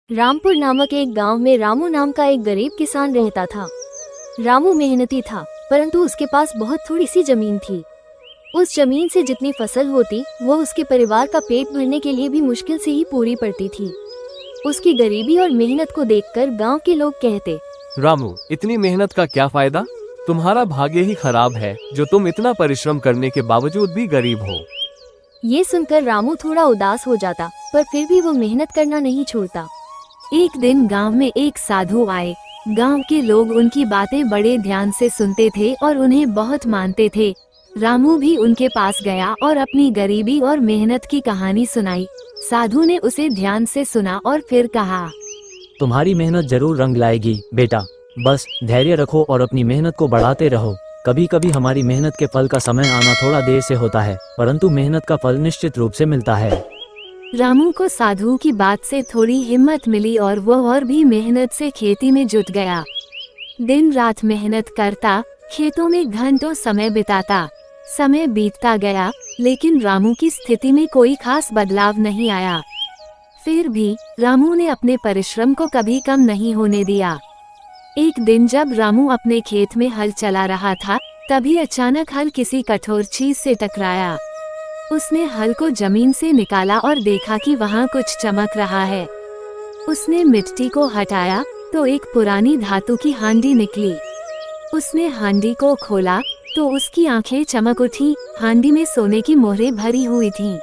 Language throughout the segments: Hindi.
रामपुर नामक एक गांव में रामू नाम का एक गरीब किसान रहता था। रामू मेहनती था, परंतु उसके पास बहुत थोड़ी सी जमीन थी। उस जमीन से जितनी फसल होती वो उसके परिवार का पेट भरने के लिए भी मुश्किल से ही पूरी पड़ती थी। उसकी गरीबी और मेहनत को देखकर गांव के लोग कहते, रामू, इतनी मेहनत का क्या फायदा? तुम्हारा भाग्य ही खराब है जो तुम इतना परिश्रम करने के बावजूद भी गरीब हो। ये सुनकर रामू थोड़ा उदास हो जाता, पर फिर भी वो मेहनत करना नहीं छोड़ता। एक दिन गांव में एक साधु आए। गांव के लोग उनकी बातें बड़े ध्यान से सुनते थे और उन्हें बहुत मानते थे। रामू भी उनके पास गया और अपनी गरीबी और मेहनत की कहानी सुनाई। साधु ने उसे ध्यान से सुना और फिर कहा, तुम्हारी मेहनत जरूर रंग लाएगी बेटा, बस धैर्य रखो और अपनी मेहनत को बढ़ाते रहो। कभी कभी हमारी मेहनत के फल का समय आना थोड़ा देर से होता है, परंतु मेहनत का फल निश्चित रूप से मिलता है। रामू को साधु की बात से थोड़ी हिम्मत मिली और वो और भी मेहनत से खेती में जुट गया। दिन रात मेहनत करता, खेतों में घंटों समय बिताता। समय बीतता गया, लेकिन रामू की स्थिति में कोई खास बदलाव नहीं आया। फिर भी रामू ने अपने परिश्रम को कभी कम नहीं होने दिया। एक दिन जब रामू अपने खेत में हल चला रहा था, तभी अचानक हल किसी कठोर चीज से टकराया। उसने हल को जमीन से निकाला और देखा कि वहाँ कुछ चमक रहा है। उसने मिट्टी को हटाया तो एक पुरानी धातु की हांडी निकली। उसने हांडी को खोला तो उसकी आंखें चमक उठी। हांडी में सोने की मोहरें भरी हुई थीं।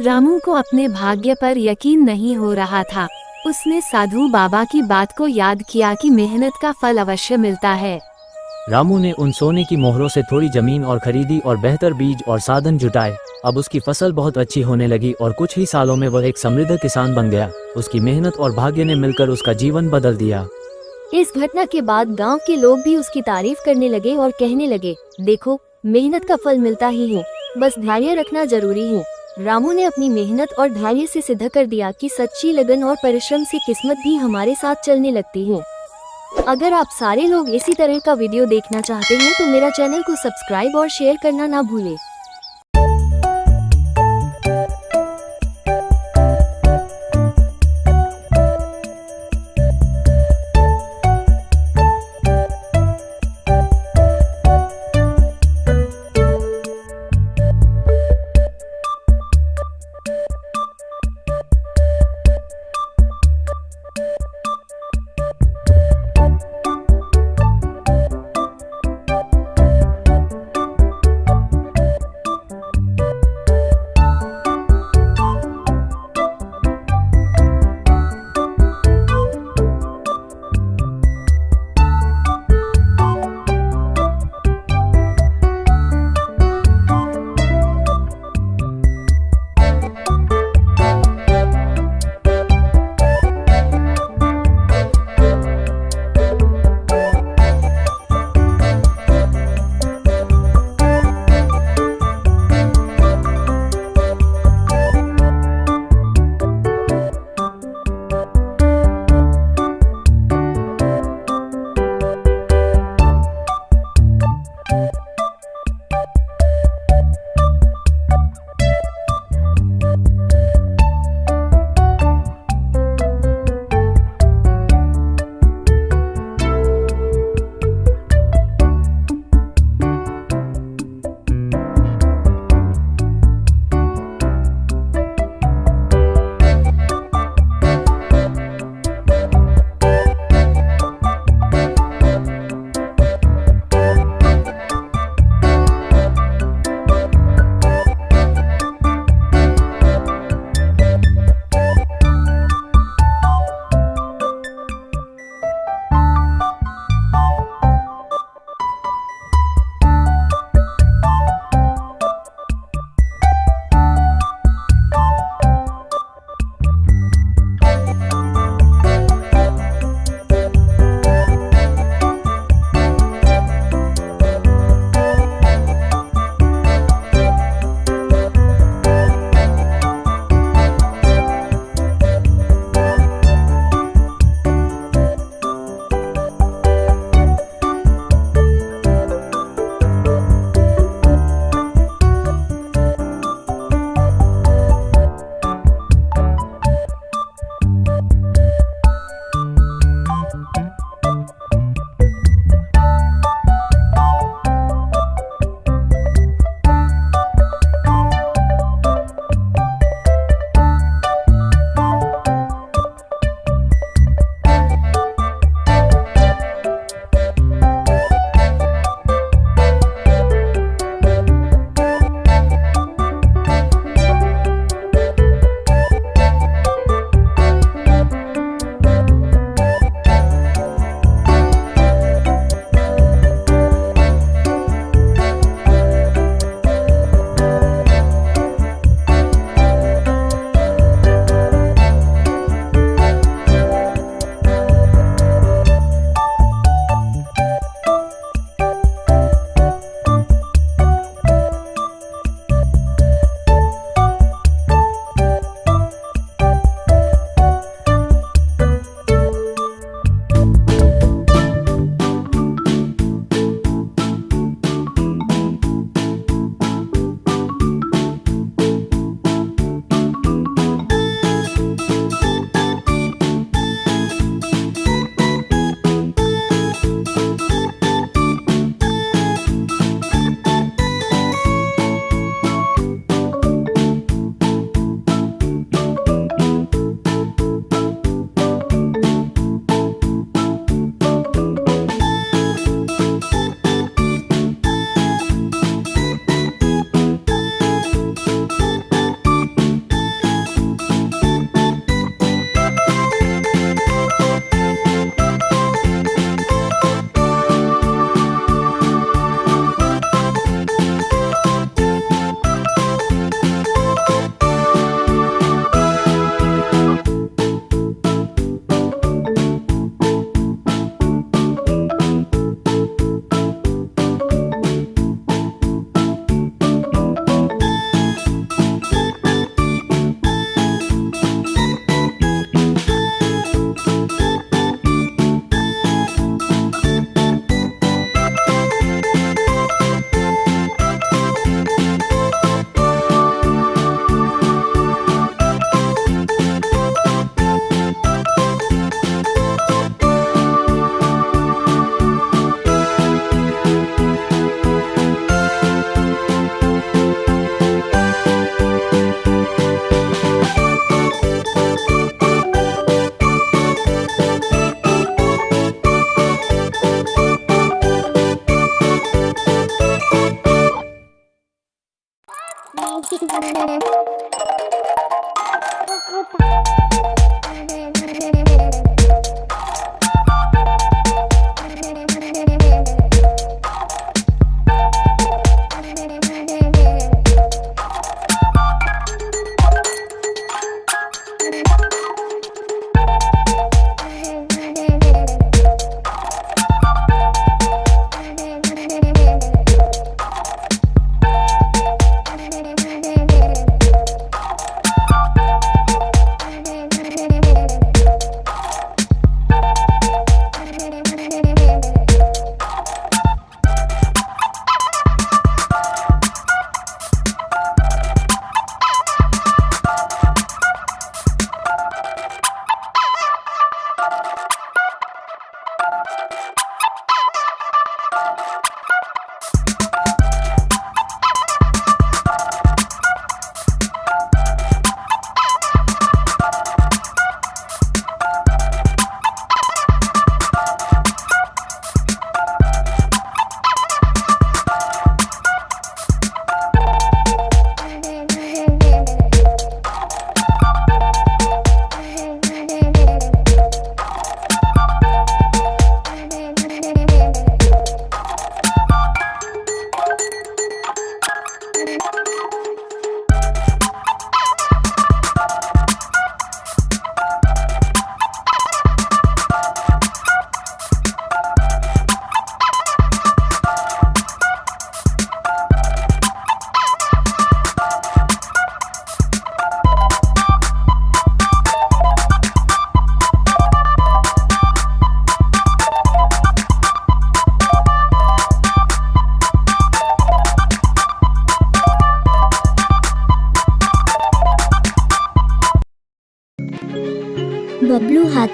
रामू को अपने भाग्य पर यकीन नहीं हो रहा था। उसने साधु बाबा की बात को याद किया कि मेहनत का फल अवश्य मिलता है। रामू ने उन सोने की मोहरों से थोड़ी जमीन और खरीदी और बेहतर बीज और साधन जुटाए। अब उसकी फसल बहुत अच्छी होने लगी और कुछ ही सालों में वह एक समृद्ध किसान बन गया। उसकी मेहनत और भाग्य ने मिलकर उसका जीवन बदल दिया। इस घटना के बाद गांव के लोग भी उसकी तारीफ करने लगे और कहने लगे, देखो, मेहनत का फल मिलता ही है, बस धैर्य रखना जरूरी है। रामू ने अपनी मेहनत और धैर्य से सिद्ध कर दिया कि सच्ची लगन और परिश्रम से किस्मत भी हमारे साथ चलने लगती है। अगर आप सारे लोग इसी तरह का वीडियो देखना चाहते हैं तो मेरा चैनल को सब्सक्राइब और शेयर करना ना भूलें।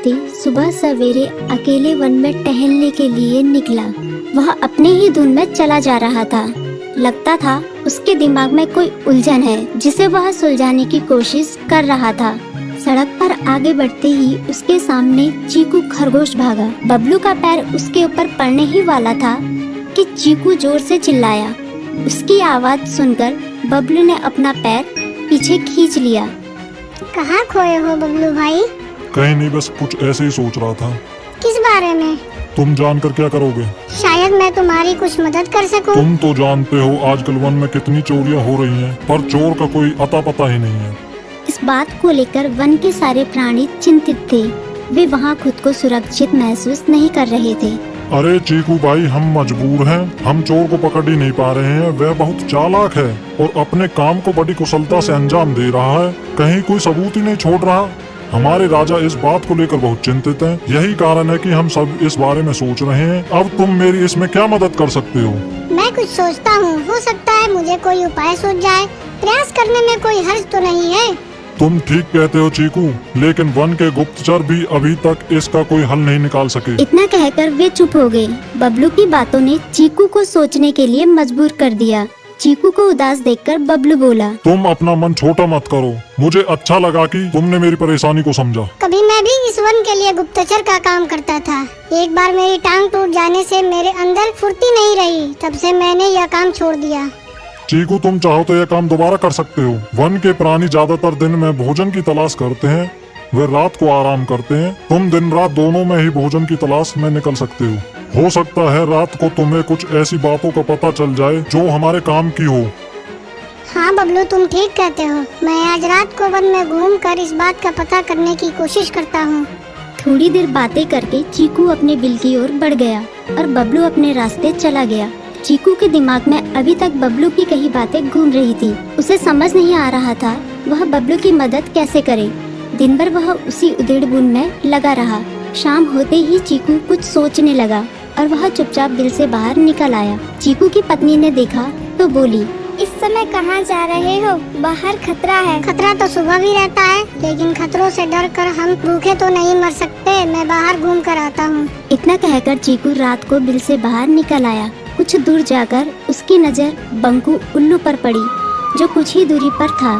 व्यक्ति सुबह सवेरे अकेले वन में टहलने के लिए निकला। वह अपने ही धुन में चला जा रहा था। लगता था उसके दिमाग में कोई उलझन है जिसे वह सुलझाने की कोशिश कर रहा था। सड़क पर आगे बढ़ते ही उसके सामने चीकू खरगोश भागा। बबलू का पैर उसके ऊपर पड़ने ही वाला था कि चीकू जोर से चिल्लाया। उसकी आवाज सुनकर बबलू ने अपना पैर पीछे खींच लिया। कहाँ खोए हो बबलू भाई? कहीं नहीं, बस कुछ ऐसे ही सोच रहा था। किस बारे में? तुम जानकर क्या करोगे? शायद मैं तुम्हारी कुछ मदद कर सकूं। तुम तो जानते हो आजकल वन में कितनी चोरियां हो रही हैं, पर चोर का कोई अता पता ही नहीं है। इस बात को लेकर वन के सारे प्राणी चिंतित थे। वे वहाँ खुद को सुरक्षित महसूस नहीं कर रहे थे। अरे चीकू भाई, हम मजबूर हैं। हम चोर को पकड़ ही नहीं पा रहे हैं। वह बहुत चालाक है और अपने काम को बड़ी कुशलता से अंजाम दे रहा है। कहीं कोई सबूत ही नहीं छोड़ रहा। हमारे राजा इस बात को लेकर बहुत चिंतित हैं। यही कारण है कि हम सब इस बारे में सोच रहे हैं। अब तुम मेरी इसमें क्या मदद कर सकते हो? मैं कुछ सोचता हूँ, हो सकता है मुझे कोई उपाय सूझ जाए। प्रयास करने में कोई हर्ज तो नहीं है। तुम ठीक कहते हो चीकू, लेकिन वन के गुप्तचर भी अभी तक इसका कोई हल नहीं निकाल सके। इतना कहकर वे चुप हो गए। बबलू की बातों ने चीकू को सोचने के लिए मजबूर कर दिया। चीकू को उदास देखकर बबलू बोला, तुम अपना मन छोटा मत करो। मुझे अच्छा लगा कि तुमने मेरी परेशानी को समझा। कभी मैं भी इस वन के लिए गुप्तचर का काम करता था। एक बार मेरी टांग टूट जाने से मेरे अंदर फुर्ती नहीं रही। तब से मैंने यह काम छोड़ दिया। चीकू, तुम चाहो तो यह काम दोबारा कर सकते हो। वन के प्राणी ज्यादातर दिन में भोजन की तलाश करते हैं, वे रात को आराम करते हैं। तुम दिन रात दोनों में ही भोजन की तलाश में निकल सकते हो सकता है रात को तुम्हें कुछ ऐसी बातों का पता चल जाए जो हमारे काम की हो। हाँ बबलू, तुम ठीक कहते हो। मैं आज रात को वन में घूमकर इस बात का पता करने की कोशिश करता हूँ। थोड़ी देर बातें करके चीकू अपने बिल की ओर बढ़ गया और बबलू अपने रास्ते चला गया। चीकू के दिमाग में अभी तक बबलू की कई बातें घूम रही थी। उसे समझ नहीं आ रहा था वह बबलू की मदद कैसे करे। दिन भर वह उसी उधेड़-बुन में लगा रहा। शाम होते ही चीकू कुछ सोचने लगा और वह चुपचाप बिल से बाहर निकल आया। चीकू की पत्नी ने देखा तो बोली, इस समय कहाँ जा रहे हो? बाहर खतरा है। खतरा तो सुबह भी रहता है, लेकिन खतरों से डरकर हम भूखे तो नहीं मर सकते। मैं बाहर घूम कर आता हूँ। इतना कहकर चीकू रात को बिल से बाहर निकल आया। कुछ दूर जाकर उसकी नजर बंकू उल्लू पर पड़ी, जो कुछ ही दूरी पर था।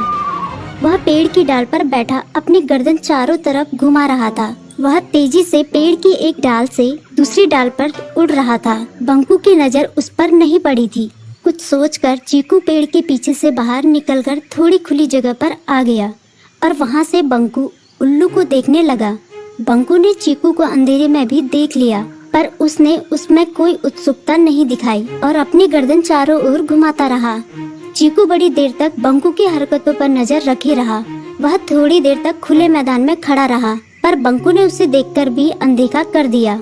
वह पेड़ की डाल पर बैठा अपनी गर्दन चारों तरफ घुमा रहा था। वह तेजी से पेड़ की एक डाल से दूसरी डाल पर उड़ रहा था। बंकू की नजर उस पर नहीं पड़ी थी। कुछ सोचकर चीकू पेड़ के पीछे से बाहर निकलकर थोड़ी खुली जगह पर आ गया और वहां से बंकू उल्लू को देखने लगा। बंकू ने चीकू को अंधेरे में भी देख लिया, पर उसने उसमें कोई उत्सुकता नहीं दिखाई और अपनी गर्दन चारों ओर घुमाता रहा। चीकू बड़ी देर तक बंकू की हरकतों पर नजर रखे रहा। वह थोड़ी देर तक खुले मैदान में खड़ा रहा, पर बंकू ने उसे देखकर भी अनदेखा कर दिया।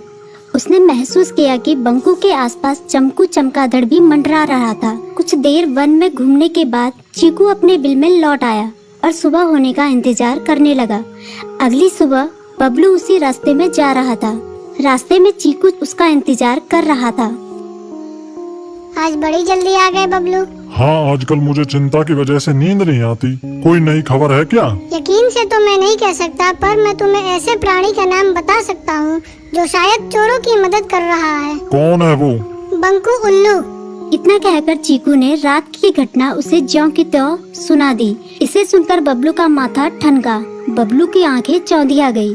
उसने महसूस किया कि बंकू के आसपास चमकू चमगादड़ भी मंडरा रहा था। कुछ देर वन में घूमने के बाद चीकू अपने बिल में लौट आया और सुबह होने का इंतजार करने लगा। अगली सुबह बबलू उसी रास्ते में जा रहा था। रास्ते में चीकू उसका इंतजार कर रहा था। आज बड़ी जल्दी आ गए बबलू। हाँ, आजकल मुझे चिंता की वजह से नींद नहीं आती। कोई नई खबर है क्या? यकीन से तो मैं नहीं कह सकता, पर मैं तुम्हें ऐसे प्राणी का नाम बता सकता हूँ जो शायद चोरों की मदद कर रहा है। कौन है वो? बंकू उल्लू। इतना कहकर चीकू ने रात की घटना उसे ज्यों की त्यों सुना दी। इसे सुनकर बबलू का माथा ठनका। बबलू की आंखें चौंधिया गई।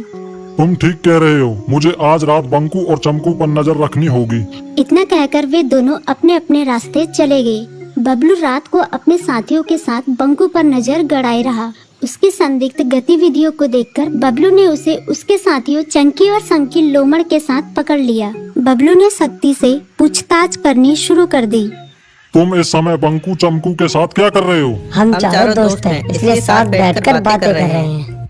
तुम ठीक कह रहे हो। मुझे आज रात बंकू और चमकू पर नजर रखनी होगी। इतना कहकर वे दोनों अपने अपने रास्ते चले गए। बबलू रात को अपने साथियों के साथ बंकू पर नजर गड़ाए रहा। उसकी संदिग्ध गतिविधियों को देखकर बबलू ने उसे उसके साथियों चंकी और संकी लोमड़ के साथ पकड़ लिया। बबलू ने सख्ती से पूछताछ करनी शुरू कर दी। तुम इस समय बंकू चमकू के साथ क्या कर रहे हो? हम चारों दोस्त हैं, इसलिए साथ बैठकर बातें कर रहे हैं।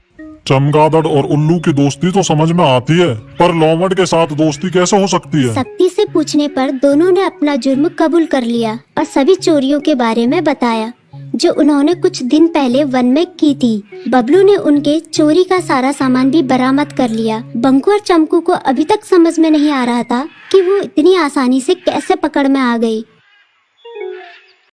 चमगादड़ और उल्लू की दोस्ती तो समझ में आती है, पर लोमड़ के साथ दोस्ती कैसे हो सकती है? सख्ती से पूछने पर दोनों ने अपना जुर्म कबूल कर लिया और सभी चोरियों के बारे में बताया जो उन्होंने कुछ दिन पहले वन में की थी। बबलू ने उनके चोरी का सारा सामान भी बरामद कर लिया। बंकू और चमकू को अभी तक समझ में नहीं आ रहा था कि वो इतनी आसानी से कैसे पकड़ में आ गए।